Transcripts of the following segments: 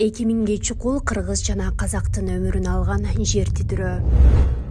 2000 чукул кыргыз жана казактын өмүрүн алган жер титирөө.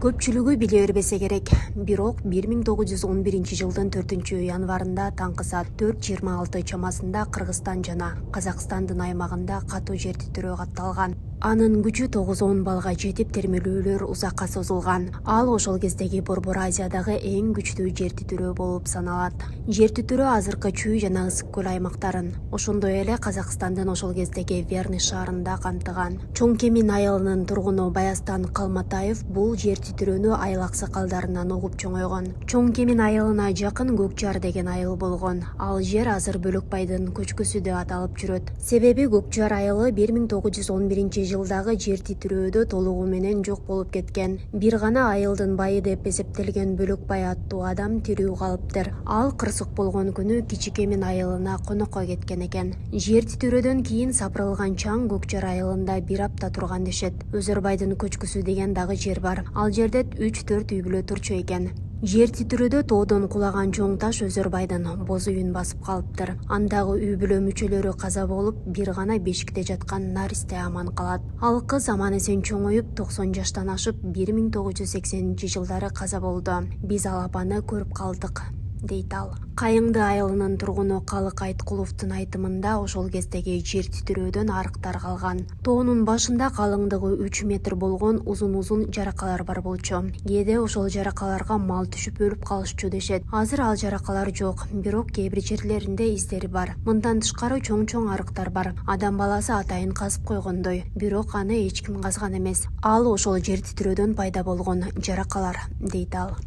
Көпчүлүгү биле бербесе керек, бирок 1911 жылдын 4-январында таңкы саат 4:26 чамасында Кыргызстан жана Казакстандын аймагында катуу жер титирөө катталган. Анын күчү 9-10 балга жетип, термелүүлөр узакка созулган. Ал ошол кездеги Борбор Азиядагы эң күчтүү жер титирөө болуп саналат. Жер титирөө азыркы Чүй жана Ысык көл аймактарын, ошондой эле Казакстандын ошол кездеги Верный шаарында камтыган. Чоң Кемин айылынын тургуну Баястан Калматаев бул жер титирөөнү айыл аксакалдарынан угуп чоңойгон. Чоң Кемин айылына жакын Көкжар деген айыл болгон. Ал жер азыр Бөлөкбайдын көчкүсү деп аталып жүрөт. Себеби Көкжар айылы 1911 жылдагы жер титирөөдө толугу менен жок болуп кеткен. Бир гана айылдын байы деп эсептелген Бөлөкбай аттуу адам тирүү калыптыр. Ал кырсык болгон күнү Кичи Кемин айылына конокко кеткен экен. Жер титирөөдөн кийин сапырылган чаң Көкжар айылында бир апта турган дешет. Өзөрбайдын көчкүсү деген дагы жер бар. Ал жерде 3-4 үй бүлө турчу экен. Жер титирөөдө тоодон кулаган чоң таш Өзөрбайдын боз үйүн басып калыптыр. Андагы үй бүлө мүчөлөрү каза болуп, бир гана бешикте жаткан наристе аман калат. Ал кыз аман эсен чоңоюп 90 жаштан ашып 1980-жылдары каза болду. Биз ал апаны көрүп калдык, дейт ал. Кайыңды айылынын тургуну Калык Айткуловдун айтымында ошол кездеги жер титирөөдөн арыктар калган. Тоонун башында калыңдыгы 3 метр болгон узун жаракалар бар болчу. Кээде ошол жаракаларга мал түшүп өлүп калышчу дешет. Азыр ал жаракалар жок, бирок кээ бир жерлеринде издери бар. Мындан тышкары чоң арыктар бар. Адам баласы атайын казып койгондой, бирок аны эч ким казган эмес. Ал ошол жер титирөөдөн пайда болгон жаракалар, дейт ал.